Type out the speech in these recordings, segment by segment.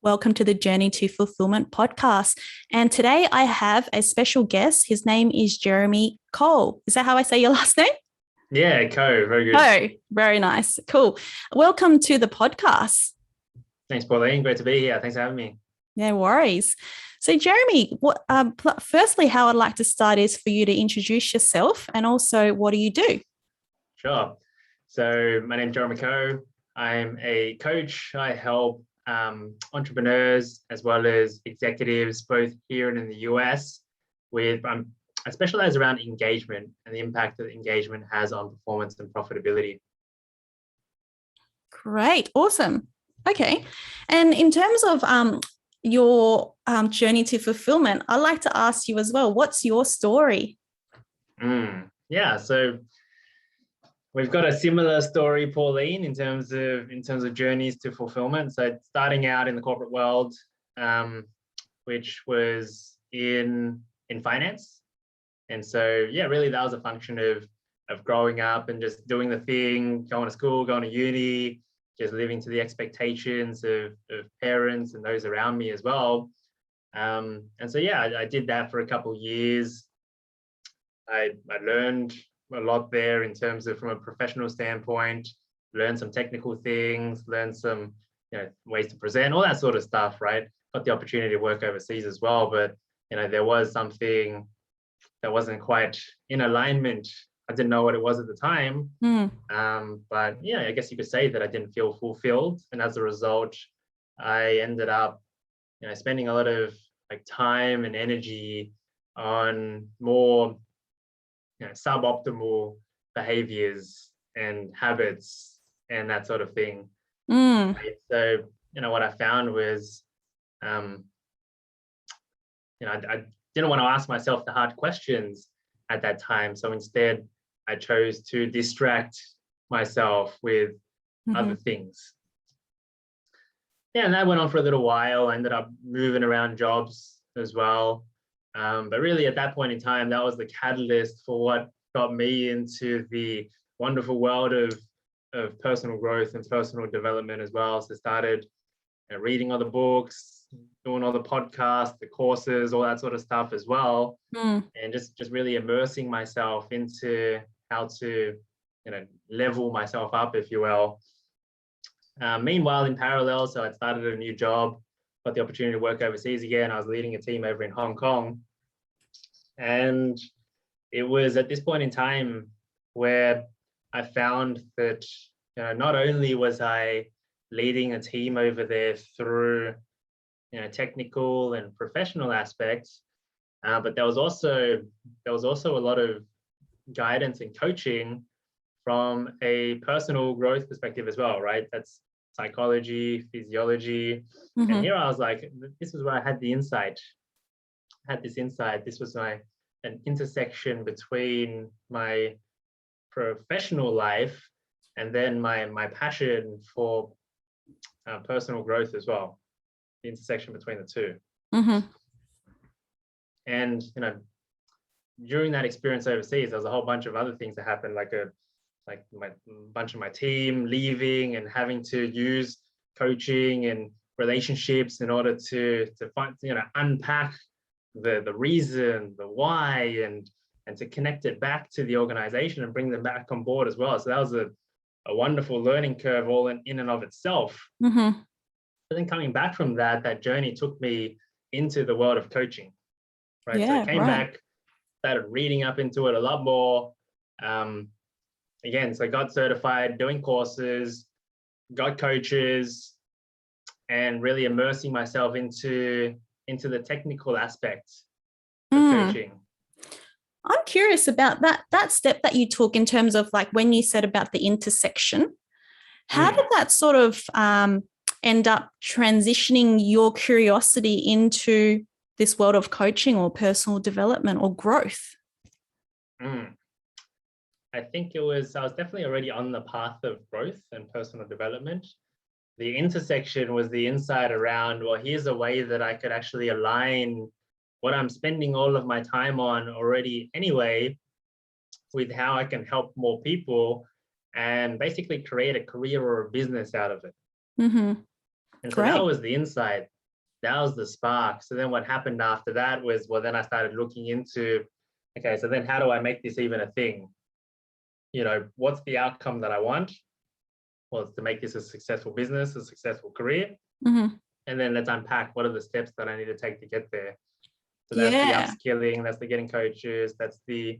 Welcome to the Journey to Fulfilment podcast. And today I have a special guest. His name is Jeremy Khoh. Is that how I say your last name? Yeah, Khoh, very good. Oh, very nice. Cool. Welcome to the podcast. Thanks, Pauline. Great to be here. Thanks for having me. No worries. So, Jeremy, firstly, how I'd like to start is for you to introduce yourself and also what do you do? Sure. So my name's Jeremy Khoh. I'm a coach. I help entrepreneurs as well as executives, both here and in the US, with I specialize around engagement and the impact that engagement has on performance and profitability. Great. Awesome. Okay. And in terms of your journey to fulfillment, I'd like to ask you as well, what's your story? Yeah. So we've got a similar story, Pauline, in terms of journeys to fulfillment. So starting out in the corporate world, which was in finance. And so, yeah, really that was a function of growing up and just doing the thing, going to school, going to uni, just living to the expectations of parents and those around me as well. And so, yeah, I did that for a couple of years. I learned a lot there in terms of from a professional standpoint, learn some technical things, learn some ways to present, all that sort of stuff, right? Got the opportunity to work overseas as well, but there was something that wasn't quite in alignment. I didn't know what it was at the time. But yeah, I guess you could say that I didn't feel fulfilled. And as a result, I ended up spending a lot of time and energy on more suboptimal behaviors and habits and that sort of thing. Right? So, what I found was, I didn't want to ask myself the hard questions at that time. So instead, I chose to distract myself with other things. Yeah, and that went on for a little while. I ended up moving around jobs as well. But really at that point in time, that was the catalyst for what got me into the wonderful world of personal growth and personal development as well. So I started reading other books, doing all the podcasts, the courses, all that sort of stuff as well. And just really immersing myself into how to level myself up, if you will. Meanwhile, in parallel, so I started a new job, got the opportunity to work overseas again. I was leading a team over in Hong Kong. And it was at this point in time where I found that not only was I leading a team over there through technical and professional aspects, but there was also a lot of guidance and coaching from a personal growth perspective as well, right? That's psychology, physiology. And here I was like, this is where I had the insight. This was an intersection between my professional life and then my passion for personal growth as well. The intersection between the two. And during that experience overseas, there was a whole bunch of other things that happened, like my bunch of my team leaving and having to use coaching and relationships in order to find unpack the reason, the why, and to connect it back to the organization and bring them back on board as well. So that was a wonderful learning curve all in and of itself. But then coming back from that journey took me into the world of coaching, right? Yeah, so I came back, started reading up into it a lot more. Again, so I got certified, doing courses, got coaches, and really immersing myself into the technical aspects of coaching. I'm curious about that step that you took in terms of when you said about the intersection. How did that sort of end up transitioning your curiosity into this world of coaching or personal development or growth? I think I was definitely already on the path of growth and personal development. The intersection was the insight around, well, here's a way that I could actually align what I'm spending all of my time on already anyway with how I can help more people and basically create a career or a business out of it. And so that Great. was the insight. That was the spark. So then what happened after that was, well, then I started looking into, okay, so then how do I make this even a thing? What's the outcome that I want? Well, it's to make this a successful business, a successful career. Mm-hmm. And then let's unpack what are the steps that I need to take to get there. So that's the Yeah. upskilling, that's the getting coaches, that's the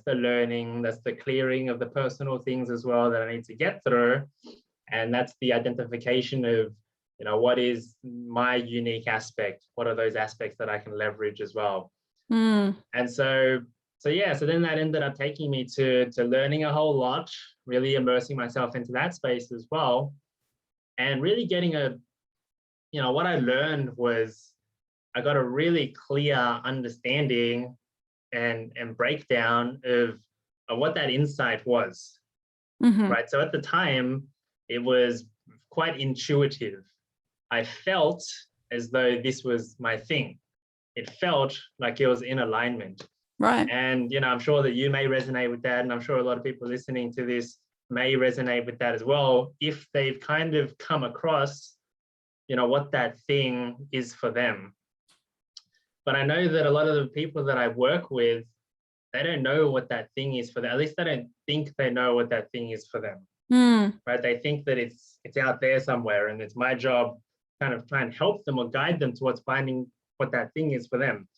learning, that's the clearing of the personal things as well that I need to get through. And that's the identification of, what is my unique aspect? What are those aspects that I can leverage as well? Mm. And so then that ended up taking me to learning a whole lot, really immersing myself into that space as well. And really getting what I learned was I got a really clear understanding and breakdown of what that insight was. Mm-hmm. Right. So at the time, it was quite intuitive. I felt as though this was my thing. It felt like it was in alignment. Right. And, I'm sure that you may resonate with that. And I'm sure a lot of people listening to this may resonate with that as well, if they've kind of come across, what that thing is for them. But I know that a lot of the people that I work with, they don't know what that thing is for them. At least they don't think they know what that thing is for them. Right? They think that it's out there somewhere, and it's my job kind of try and help them or guide them towards finding what that thing is for them.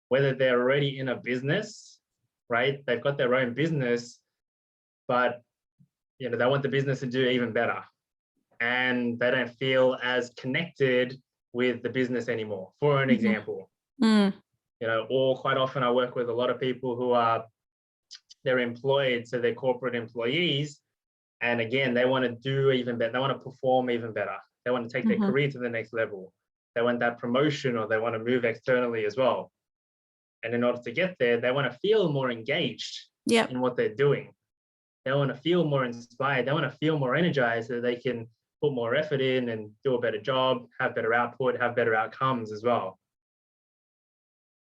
Whether they're already in a business, right? They've got their own business, but they want the business to do even better. And they don't feel as connected with the business anymore, for an example. Or quite often I work with a lot of people who they're employed, so they're corporate employees. And again, they want to do even better. They want to perform even better. They want to take their career to the next level. They want that promotion, or they want to move externally as well. And in order to get there, they want to feel more engaged in what they're doing. They want to feel more inspired. They want to feel more energized so that they can put more effort in and do a better job, have better output, have better outcomes as well.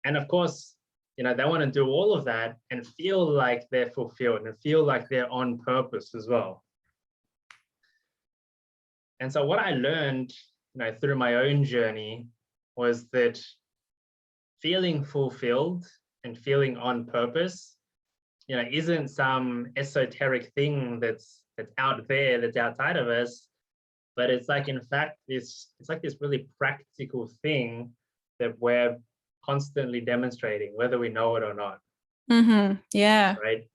And of course, they want to do all of that and feel like they're fulfilled and feel like they're on purpose as well. And so what I learned, through my own journey was that feeling fulfilled and feeling on purpose, isn't some esoteric thing that's out there, that's outside of us, but it's like, in fact, it's like this really practical thing that we're constantly demonstrating, whether we know it or not. Yeah. Right.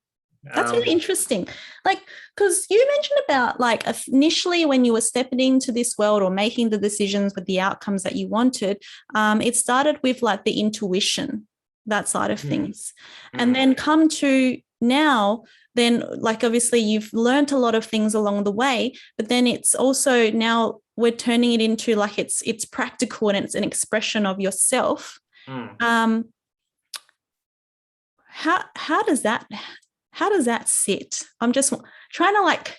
That's really interesting. Because you mentioned about initially when you were stepping into this world or making the decisions with the outcomes that you wanted, it started with the intuition, that side of things. And then come to now, then obviously you've learned a lot of things along the way, but then it's also now we're turning it into it's practical and it's an expression of yourself. How does that sit? I'm just trying to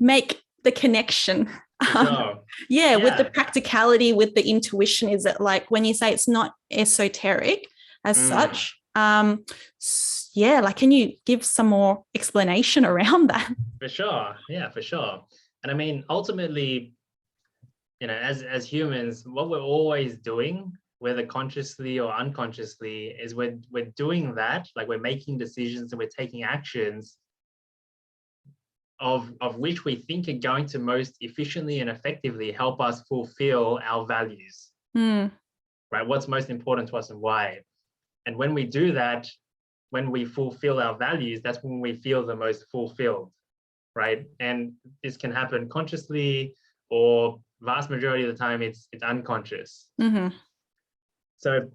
make the connection. Sure. With the practicality, with the intuition. Is it when you say it's not esoteric as such? Can you give some more explanation around that? For sure. Yeah, for sure. And I mean, ultimately, as humans, what we're always doing, whether consciously or unconsciously, is we're doing that, we're making decisions and we're taking actions of which we think are going to most efficiently and effectively help us fulfill our values. Right? What's most important to us and why. And when we do that, when we fulfill our values, that's when we feel the most fulfilled. Right? And this can happen consciously, or vast majority of the time it's unconscious. So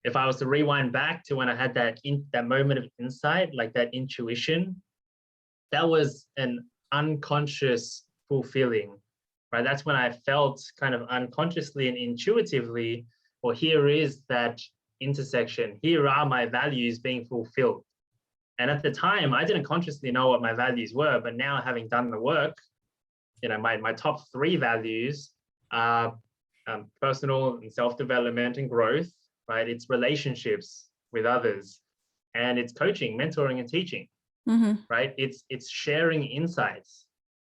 if I was to rewind back to when I had that moment of insight, that intuition, that was an unconscious fulfilling, right? That's when I felt kind of unconsciously and intuitively, well, here is that intersection. Here are my values being fulfilled. And at the time, I didn't consciously know what my values were, but now having done the work, my top 3 values are personal and self-development and growth, right? It's relationships with others, and it's coaching, mentoring, and teaching, right? It's sharing insights,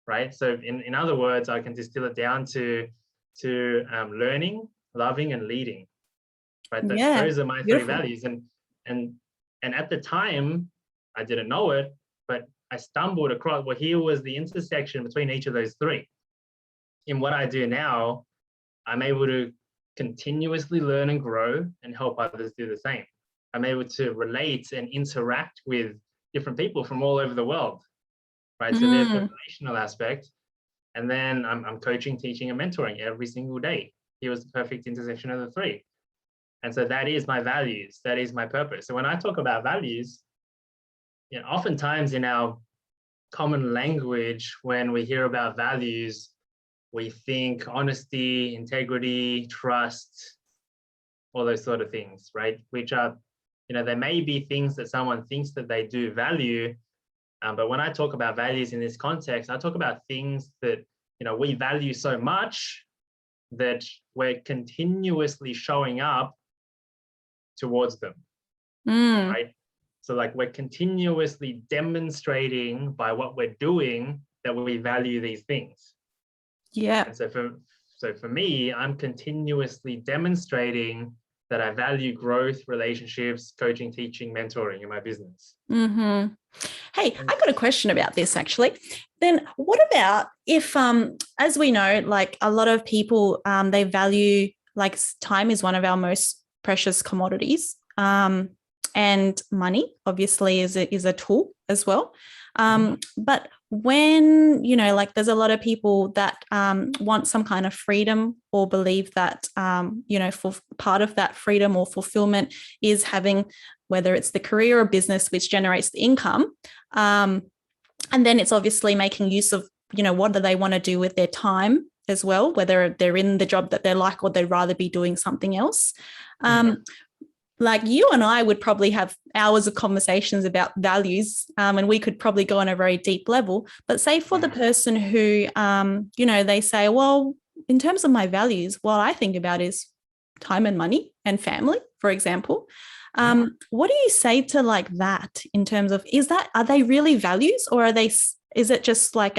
right? So in other words, I can distill it down to, to learning, loving, and leading. Right? Yeah, Those are my three beautiful. values. And at the time, I didn't know it, but I stumbled across, well, here was the intersection between each of those three. In what I do now, I'm able to continuously learn and grow and help others do the same. I'm able to relate and interact with different people from all over the world, right? So there's the relational aspect. And then I'm coaching, teaching, and mentoring every single day. Here was the perfect intersection of the three. And so that is my values. That is my purpose. So when I talk about values, you know, oftentimes in our common language, when we hear about values, we think honesty, integrity, trust, all those sort of things, right? Which are, you know, there may be things that someone thinks that they do value. But when I talk about values in this context, I talk about things that, you know, we value so much that we're continuously showing up towards them, right? So like we're continuously demonstrating by what we're doing that we value these things. Yeah. And so for me, I'm continuously demonstrating that I value growth, relationships, coaching, teaching, mentoring in my business. Mm-hmm. Hey, I got a question about this actually. Then what about if, as we know, like a lot of people, they value, like time is one of our most precious commodities, and money obviously is a tool as well. But when, you know, like there's a lot of people that want some kind of freedom or believe that, you know, for part of that freedom or fulfillment is having, whether it's the career or business which generates the income. And then it's obviously making use of, you know, what do they want to do with their time as well, whether they're in the job that they like or they'd rather be doing something else. Like you and I would probably have hours of conversations about values, and we could probably go on a very deep level. But say for the person who, you know, they say, well, in terms of my values, what I think about is time and money and family, for example. What do you say to like that in terms of, are they really values, or is it just like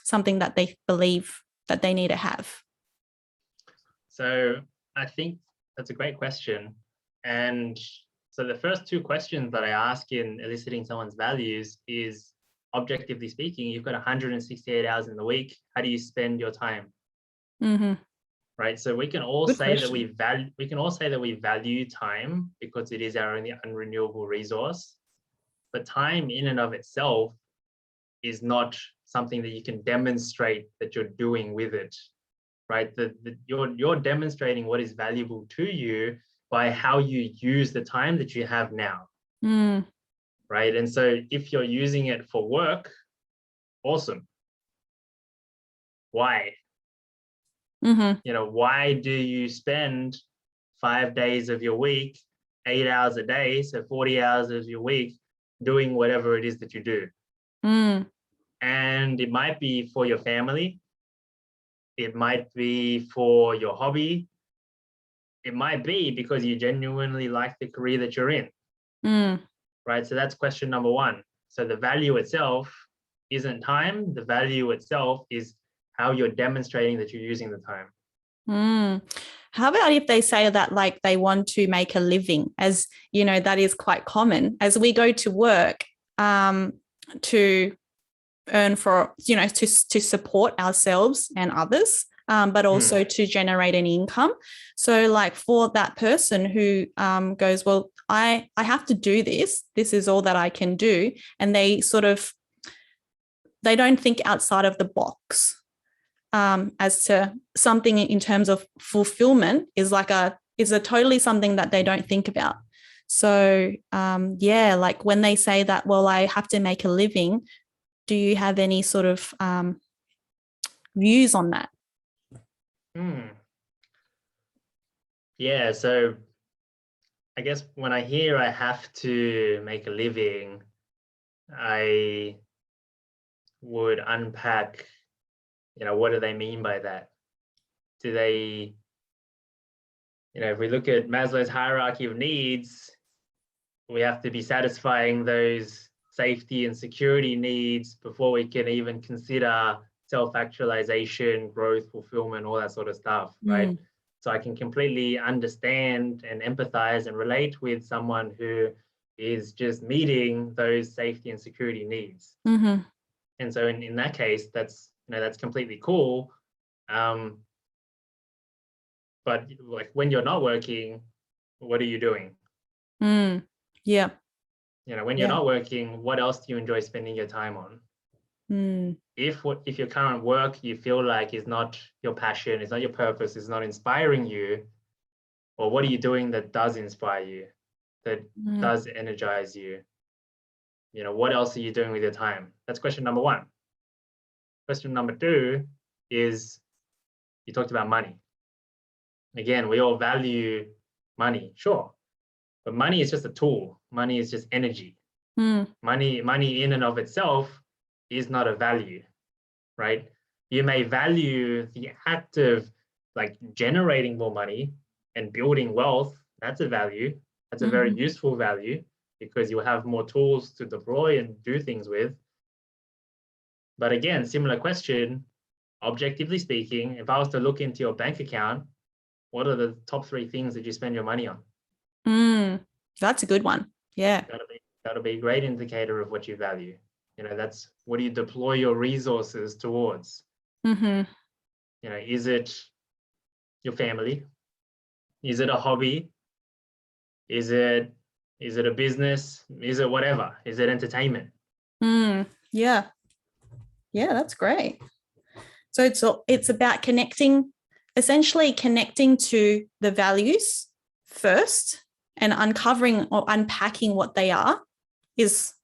something that they believe that they need to have? So I think that's a great question. And so the first two questions that I ask in eliciting someone's values is, objectively speaking, you've got 168 hours in the week. How do you spend your time? Right. So we can all say that we value time because it is our only unrenewable resource. But time in and of itself is not something that you can demonstrate that you're doing with it. Right. You're demonstrating what is valuable to you by how you use the time that you have now. Right. And so if you're using it for work, awesome. Why? You know, why do you spend 5 days of your week, 8 hours a day, so 40 hours of your week doing whatever it is that you do? And it might be for your family. It might be for your hobby. It might be because you genuinely like the career that you're in. Right. So that's question number one. So the value itself isn't time. The value itself is how you're demonstrating that you're using the time. How about if they say that like they want to make a living, as you know, that is quite common as we go to work to earn for, you know, to support ourselves and others, but also to generate an income. So like for that person who goes, well, I have to do this. This is all that I can do. And they don't think outside of the box as to something in terms of fulfillment is a totally something that they don't think about. So yeah, like when they say that, well, I have to make a living, do you have any sort of views on that? Yeah, so I guess when I hear I have to make a living, I would unpack, you know, what do they mean by that? Do they, you know, if we look at Maslow's hierarchy of needs, we have to be satisfying those safety and security needs before we can even consider self-actualization, growth, fulfillment, all that sort of stuff, right? So I can completely understand and empathize and relate with someone who is just meeting those safety and security needs. And so in that case, that's, you know, that's completely cool. But like when you're not working, what are you doing? Yeah. You know, when you're not working, what else do you enjoy spending your time on? If your current work you feel like is not your passion, is not your purpose, is not inspiring you, or what are you doing that does inspire you, that does energize you? You know, what else are you doing with your time? That's question number one. Question number two is, you talked about money. Again, we all value money, sure, but money is just a tool. Money is just energy. Money in and of itself is not a value, right? You may value the act of like generating more money and building wealth. That's a value. That's a very useful value because you have more tools to deploy and do things with. But again, similar question, objectively speaking, if I was to look into your bank account, what are the top 3 things that you spend your money on? That's a good one. Yeah. That'll be a great indicator of what you value. You know, that's what do you deploy your resources towards? You know, is it your family? Is it a hobby? Is it a business? Is it whatever? Is it entertainment? Yeah. Yeah, that's great. So it's about essentially connecting to the values first and uncovering or unpacking what they are is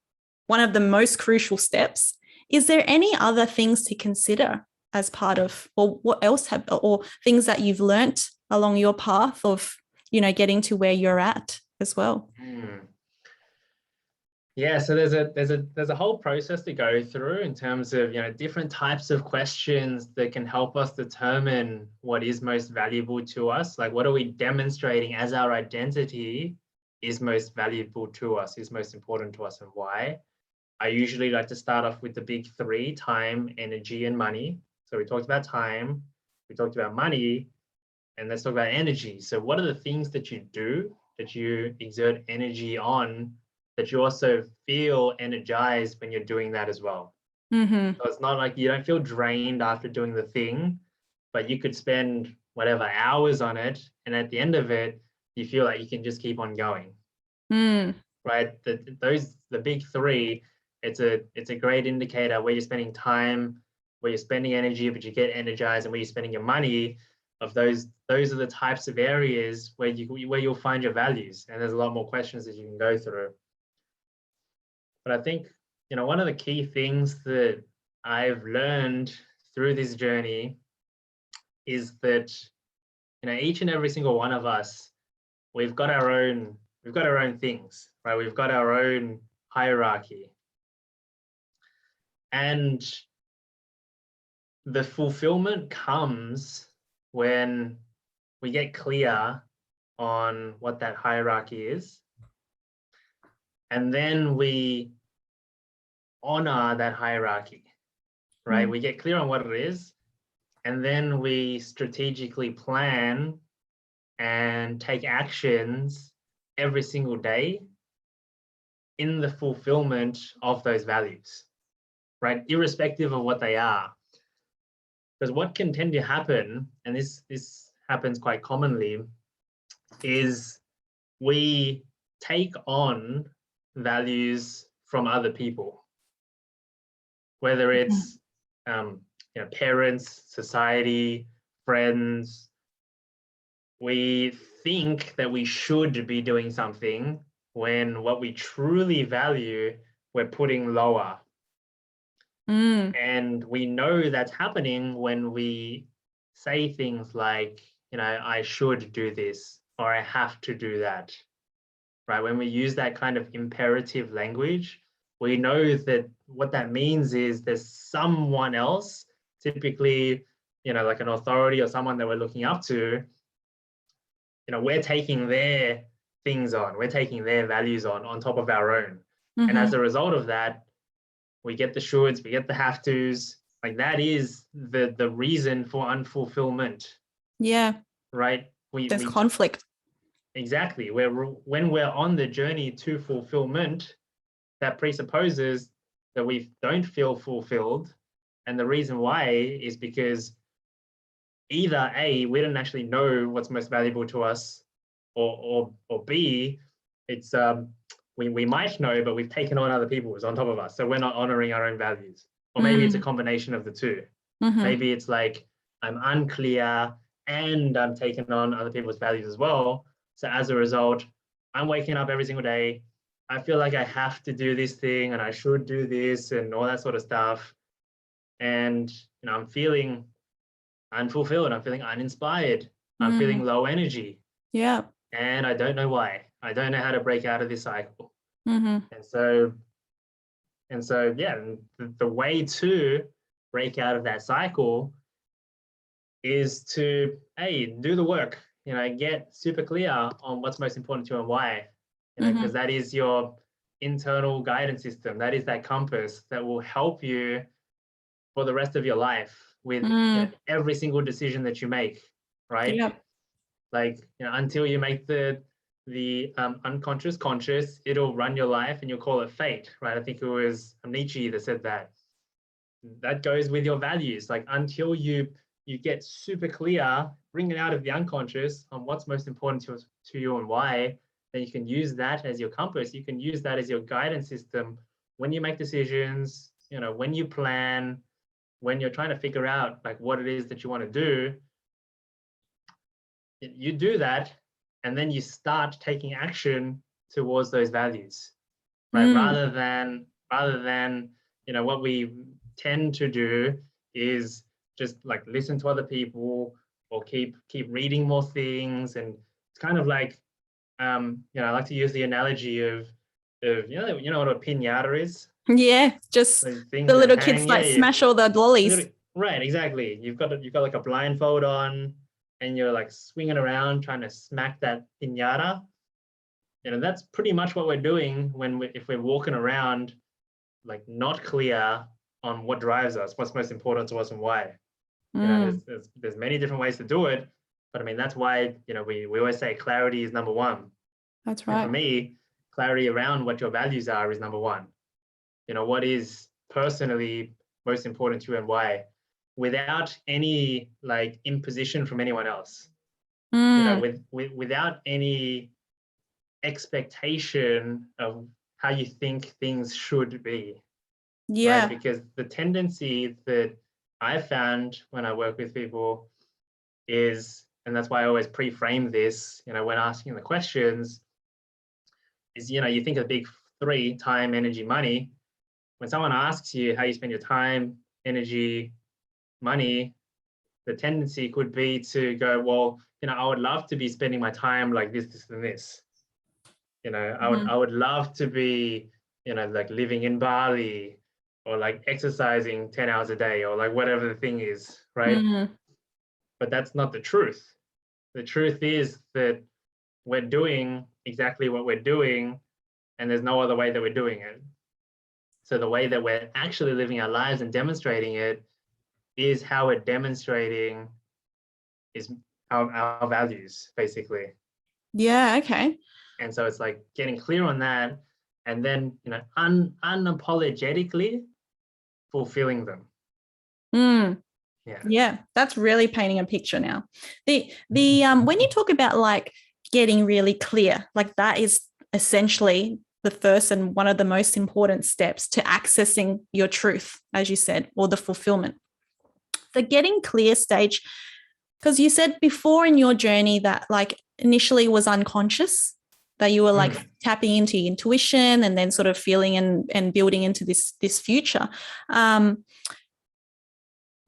one of the most crucial steps. Is there any other things to consider as part of, or what else or things that you've learnt along your path of, you know, getting to where you're at as well? Yeah, so there's a whole process to go through in terms of, you know, different types of questions that can help us determine what is most valuable to us. Like, what are we demonstrating as our identity is most valuable to us, is most important to us, and why? I usually like to start off with the big 3: time, energy, and money. So we talked about time, we talked about money, and let's talk about energy. So what are the things that you do, that you exert energy on, that you also feel energized when you're doing that as well? So it's not like you don't feel drained after doing the thing, but you could spend whatever hours on it, and at the end of it, you feel like you can just keep on going. Right? The big 3, it's a great indicator where you're spending time, where you're spending energy, but you get energized, and where you're spending your money. Of those are the types of areas where you'll find your values, and there's a lot more questions that you can go through. But I think, you know, one of the key things that I've learned through this journey is that, you know, each and every single one of us, we've got our own things, right? We've got our own hierarchy. And the fulfillment comes when we get clear on what that hierarchy is. And then we honor that hierarchy, right? We get clear on what it is, and then we strategically plan and take actions every single day in the fulfillment of those values, right? Irrespective of what they are. Because what can tend to happen, and this happens quite commonly, is we take on values from other people, whether it's you know, parents, society, friends. We think that we should be doing something when what we truly value, we're putting lower. And we know that's happening when we say things like, you know, I should do this, or I have to do that, right? When we use that kind of imperative language, we know that what that means is there's someone else, typically, you know, like an authority or someone that we're looking up to, you know, we're taking their things on, we're taking their values on top of our own. And as a result of that, we get the shoulds, we get the have tos. Like that is the reason for unfulfillment, Yeah. right? There's We conflict. exactly when we're on the journey to fulfillment, that presupposes that we don't feel fulfilled. And the reason why is because either A, we didn't actually know what's most valuable to us, or B, it's we might know, but we've taken on other people's on top of us. So we're not honoring our own values. Or maybe it's a combination of the two. Maybe it's like I'm unclear and I'm taking on other people's values as well. So as a result, I'm waking up every single day. I feel like I have to do this thing and I should do this and all that sort of stuff. And I'm feeling unfulfilled. I'm feeling uninspired. I'm feeling low energy. Yeah. And I don't know why. I don't know how to break out of this cycle. Mm-hmm. And so, yeah, the way to break out of that cycle is to, hey, do the work, get super clear on what's most important to you and why, because that is your internal guidance system. That is that compass that will help you for the rest of your life with every single decision that you make, right? Yeah. Like, until you make the unconscious conscious, it'll run your life and you'll call it fate, right? I think it was Nietzsche that said that. That goes with your values. Like until you get super clear, bring it out of the unconscious on what's most important to you and why, then you can use that as your compass. You can use that as your guidance system when you make decisions, when you plan, when you're trying to figure out like what it is that you want to do. You do that, and then you start taking action towards those values, right? Rather than what we tend to do is just like listen to other people or keep reading more things. And it's kind of like I like to use the analogy of what a piñata is. Yeah, just Those things the that little hang. kids like smash all the lollies. Right, exactly. You've got like a blindfold on, and you're like swinging around trying to smack that piñata. That's pretty much what we're doing if we're walking around like not clear on what drives us, what's most important to us, and why. There's many different ways to do it, but I mean that's why we always say clarity is number one. That's right. And for me, clarity around what your values are is number one. What is personally most important to you and why, without any like imposition from anyone else. Without any expectation of how you think things should be. Yeah. Right? Because the tendency that I found when I work with people is, and that's why I always pre-frame this, when asking the questions, is, you think of the big three: time, energy, money. When someone asks you how you spend your time, energy, money, the tendency could be to go, well, I would love to be spending my time like this, and this. I would love to be, like living in Bali or like exercising 10 hours a day or like whatever the thing is, right? But that's not the truth. The truth is that we're doing exactly what we're doing, and there's no other way that we're doing it. So the way that we're actually living our lives and demonstrating it is how we're demonstrating is our values, basically. Yeah, okay. And so it's like getting clear on that, and then unapologetically fulfilling them. Yeah, that's really painting a picture now. The when you talk about like getting really clear, like that is essentially the first and one of the most important steps to accessing your truth, as you said, or the fulfillment. The getting clear stage, because you said before in your journey that like initially was unconscious, that you were like tapping into your intuition and then sort of feeling and building into this future. The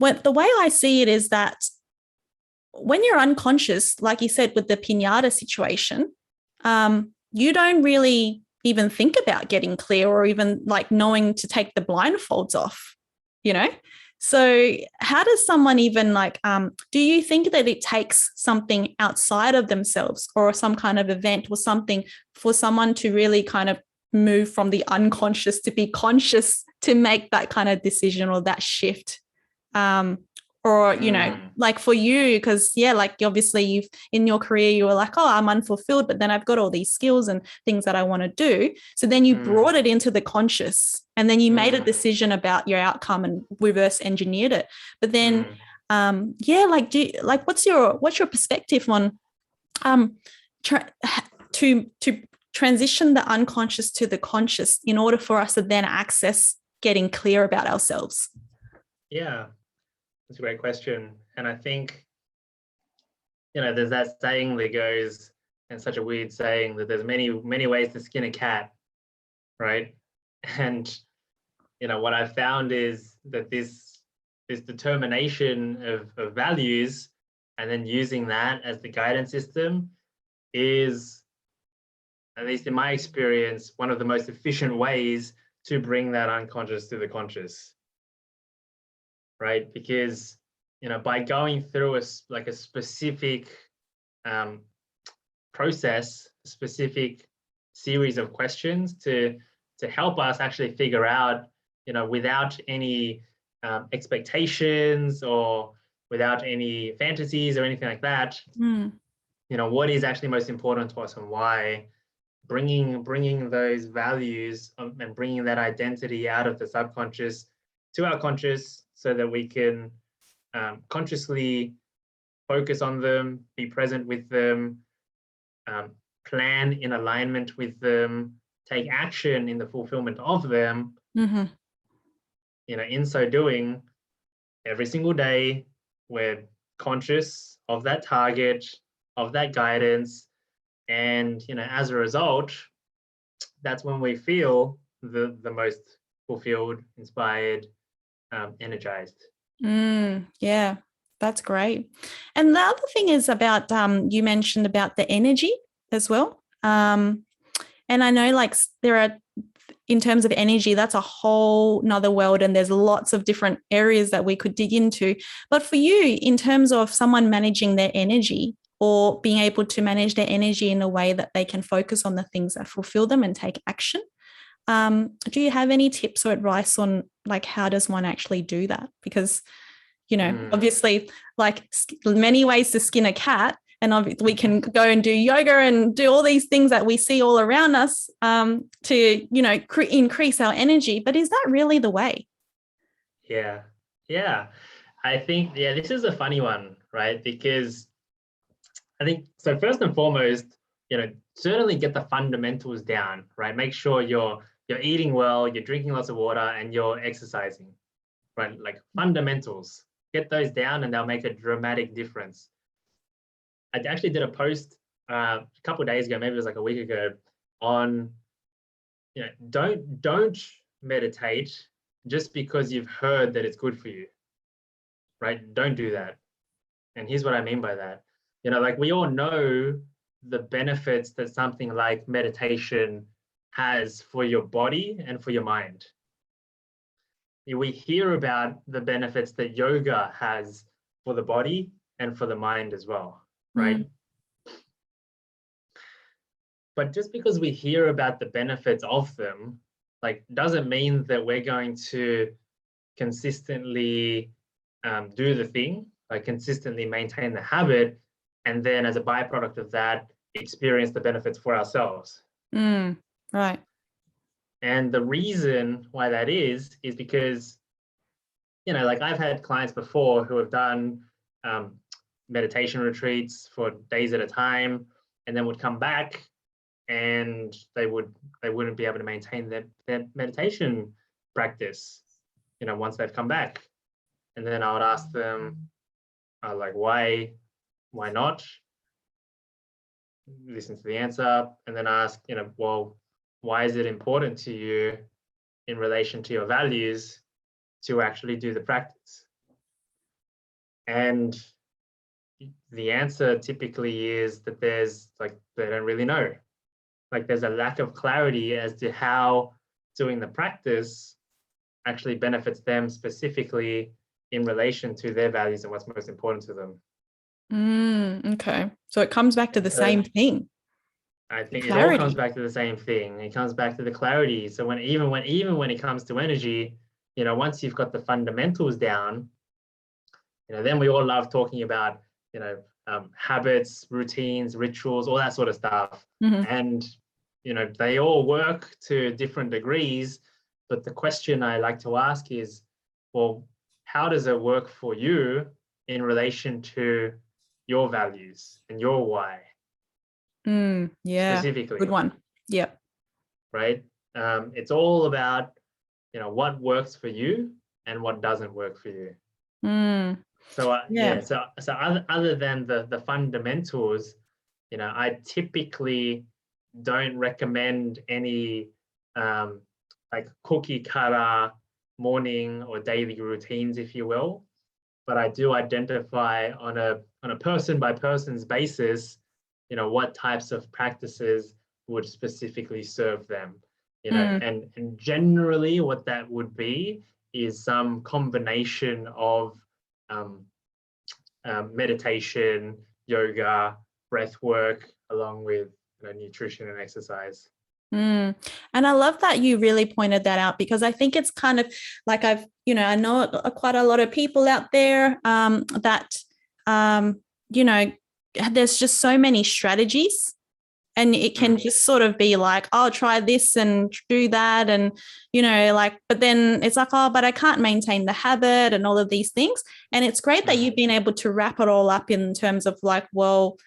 way I see it is that when you're unconscious, like you said with the piñata situation, you don't really even think about getting clear or even like knowing to take the blindfolds off, So how does someone even like, do you think that it takes something outside of themselves or some kind of event or something for someone to really kind of move from the unconscious to be conscious to make that kind of decision or that shift? Or, you know, like for you, because yeah, like obviously you've in your career, you were like, oh, I'm unfulfilled, but then I've got all these skills and things that I want to do. So then you brought it into the conscious, and then you made a decision about your outcome and reverse engineered it. But then yeah, like what's your perspective on to transition the unconscious to the conscious in order for us to then access getting clear about ourselves? Yeah, that's a great question. And I think, you know, there's that saying that goes, and such a weird saying, that there's many ways to skin a cat, right? And, you know, what I've found is that this determination of values and then using that as the guidance system is, at least in my experience, one of the most efficient ways to bring that unconscious to the conscious, right? Because, you know, by going through a specific process, a specific series of questions to help us actually figure out, you know, without any expectations or without any fantasies or anything like that, you know, what is actually most important to us and why. Bringing those values and bringing that identity out of the subconscious to our conscious, so that we can consciously focus on them, be present with them, plan in alignment with them, take action in the fulfillment of them. You know, in so doing, every single day, we're conscious of that target, of that guidance. And, you know, as a result, that's when we feel the most fulfilled, inspired, energized. Yeah, that's great. And the other thing is about, you mentioned about the energy as well. And I know like there are, in terms of energy, that's a whole nother world, and there's lots of different areas that we could dig into. But for you, in terms of someone managing their energy, or being able to manage their energy in a way that they can focus on the things that fulfill them and take action, do you have any tips or advice on like how does one actually do that? Because, you know, obviously like many ways to skin a cat, and we can go and do yoga and do all these things that we see all around us to, you know, increase our energy. But is that really the way? Yeah. I think, this is a funny one, right? Because I think, so first and foremost, you know, certainly get the fundamentals down, right? Make sure you're eating well, you're drinking lots of water, and you're exercising, right? Like fundamentals, get those down and they'll make a dramatic difference. I actually did a post a couple of days ago, maybe it was like a week ago, on, you know, don't meditate just because you've heard that it's good for you, right? Don't do that. And here's what I mean by that. You know, like we all know the benefits that something like meditation has for your body and for your mind. We hear about the benefits that yoga has for the body and for the mind as well, right? But just because we hear about the benefits of them, like, doesn't mean that we're going to consistently do the thing, like consistently maintain the habit, and then as a byproduct of that, experience the benefits for ourselves. Right. And the reason why that is because, you know, like I've had clients before who have done meditation retreats for days at a time, and then would come back and they wouldn't be able to maintain their meditation practice, you know, once they've come back. And then I would ask them, like, why not? Listen to the answer, and then ask, you know, well, why is it important to you in relation to your values to actually do the practice? And the answer typically is that there's like, they don't really know. Like there's a lack of clarity as to how doing the practice actually benefits them specifically in relation to their values and what's most important to them. Okay. So it comes back to the same thing. I think it all comes back to the same thing. It comes back to the clarity. So even when it comes to energy, you know, once you've got the fundamentals down, Then we all love talking about, habits, routines, rituals, all that sort of stuff. And, they all work to different degrees. But the question I like to ask is, well, how does it work for you in relation to your values and your why? Yeah, Specifically. good one. Yep. Right. It's all about, what works for you and what doesn't work for you. So Yeah. so other than the fundamentals, I typically don't recommend any like cookie cutter morning or daily routines, if you will. But I do identify on a person by person's basis, what types of practices would specifically serve them. And generally what that would be is some combination of meditation, yoga, breath work, along with nutrition and exercise. And I love that you really pointed that out, because I think it's kind of like I know quite a lot of people out there that, there's just so many strategies, and it can just sort of be like, oh, try this and do that. And, but then it's like, oh, but I can't maintain the habit and all of these things. And it's great that you've been able to wrap it all up in terms of like, why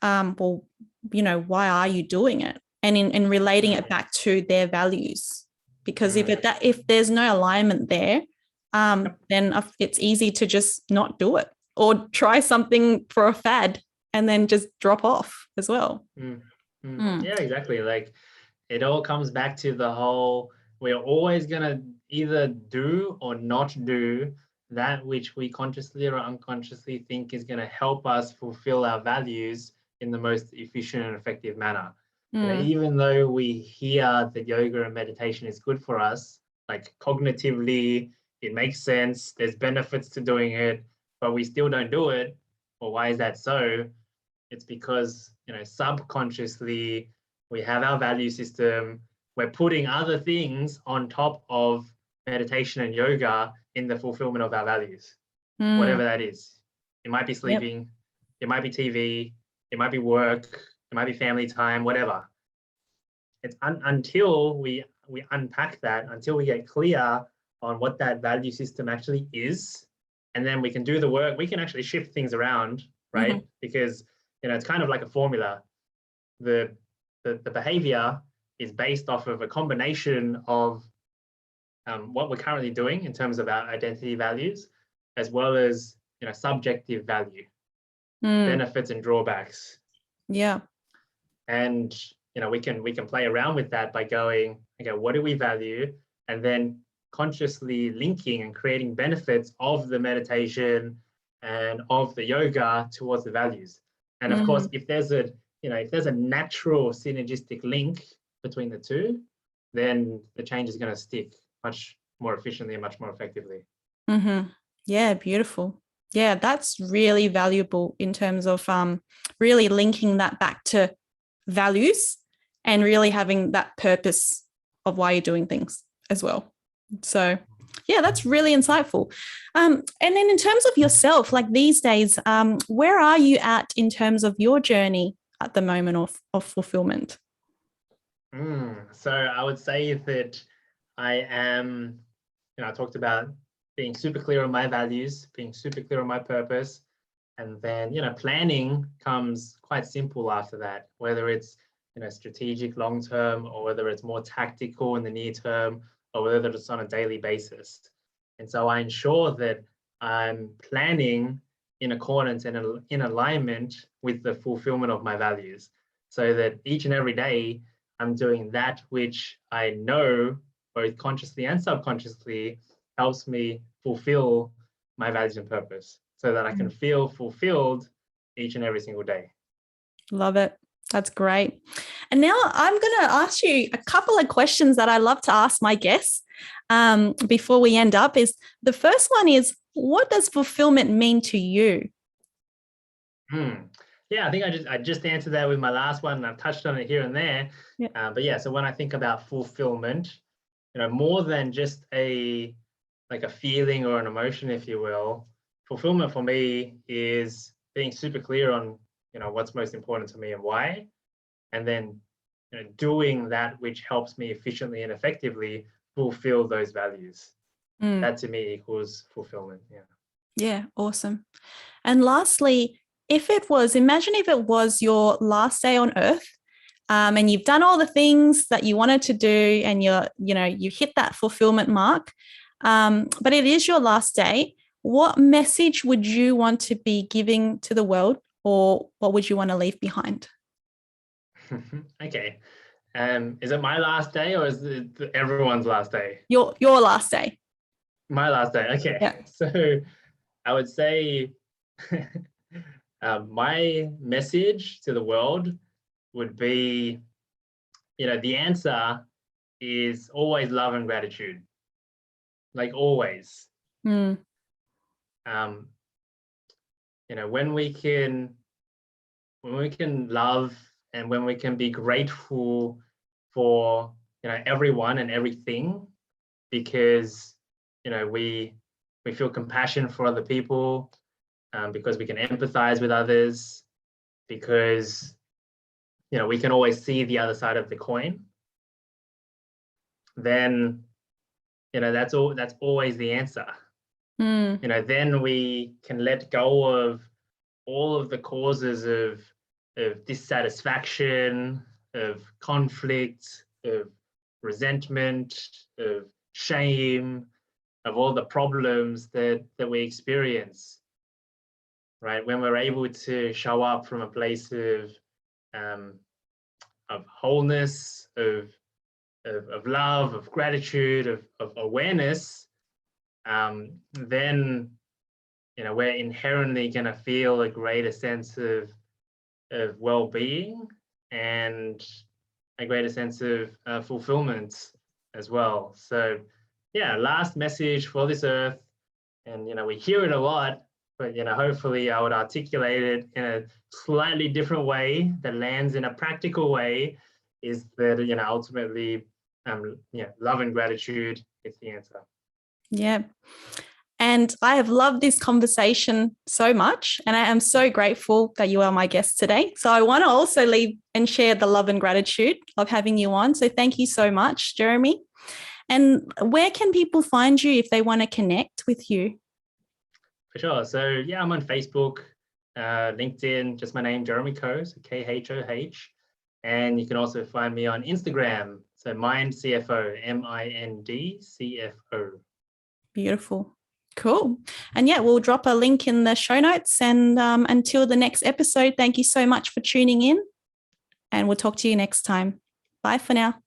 are you doing it? And in relating it back to their values. Because if there's no alignment there, then it's easy to just not do it, or try something for a fad and then just drop off as well. Yeah, exactly. Like, it all comes back to the whole, we're always going to either do or not do that which we consciously or unconsciously think is going to help us fulfill our values in the most efficient and effective manner. Even though we hear that yoga and meditation is good for us, like cognitively, it makes sense, there's benefits to doing it, but we still don't do it. Well, why is that so? It's because, subconsciously we have our value system. We're putting other things on top of meditation and yoga in the fulfillment of our values, whatever that is. It might be sleeping, it might be TV, it might be work, it might be family time, whatever. It's until we unpack that, until we get clear on what that value system actually is, and then we can do the work. We can actually shift things around, right? Because it's kind of like a formula. The behavior is based off of a combination of what we're currently doing in terms of our identity values, as well as subjective value, benefits and drawbacks. Yeah. And we can play around with that by going, okay, what do we value? And then consciously linking and creating benefits of the meditation and of the yoga towards the values. And of course, if there's a natural synergistic link between the two, then the change is going to stick much more efficiently and much more effectively. Yeah, beautiful. Yeah, that's really valuable in terms of really linking that back to values and really having that purpose of why you're doing things as well. So yeah, that's really insightful. And then in terms of yourself, like these days, where are you at in terms of your journey at the moment of fulfillment? So I would say that I am, I talked about being super clear on my values, being super clear on my purpose. And then, planning comes quite simple after that, whether it's, strategic long-term, or whether it's more tactical in the near term, or whether it's on a daily basis. And so I ensure that I'm planning in accordance and in alignment with the fulfillment of my values, so that each and every day I'm doing that which I know, both consciously and subconsciously, helps me fulfill my values and purpose, so that I can feel fulfilled each and every single day. Love it. That's great. And now I'm going to ask you a couple of questions that I love to ask my guests before we end up. Is the first one is, what does fulfillment mean to you? Yeah, I think I just answered that with my last one, and I've touched on it here and there. But yeah, so when I think about fulfillment, more than just a feeling or an emotion, if you will, fulfillment for me is being super clear on, what's most important to me and why, and then doing that which helps me efficiently and effectively fulfill those values. That to me equals fulfillment. Yeah, awesome. And lastly, imagine if it was your last day on earth, and you've done all the things that you wanted to do, and you hit that fulfillment mark, but it is your last day. What message would you want to be giving to the world, or what would you want to leave behind? Okay. Is it my last day or is it everyone's last day? Your last day. My last day. Okay. Yeah. So I would say my message to the world would be, the answer is always love and gratitude. Like always. When we can love and when we can be grateful for everyone and everything, because we feel compassion for other people, because we can empathize with others, because we can always see the other side of the coin, then that's always the answer. Then we can let go of all of the causes of dissatisfaction, of conflict, of resentment, of shame, of all the problems that we experience, right? When we're able to show up from a place of wholeness, of love, of gratitude, of awareness, then we're inherently going to feel a greater sense of well-being and a greater sense of fulfillment as well. So yeah, last message for this earth, and we hear it a lot, but hopefully I would articulate it in a slightly different way that lands in a practical way, is that ultimately love and gratitude is the answer. Yeah. And I have loved this conversation so much, and I am so grateful that you are my guest today. So I want to also leave and share the love and gratitude of having you on. So thank you so much, Jeremy. And where can people find you if they want to connect with you? For sure. So yeah, I'm on Facebook, LinkedIn, just my name, Jeremy Khoh, so Khoh. And you can also find me on Instagram. So Mind CFO, MIND CFO. Beautiful. Cool. And yeah, we'll drop a link in the show notes. And until the next episode, thank you so much for tuning in. And we'll talk to you next time. Bye for now.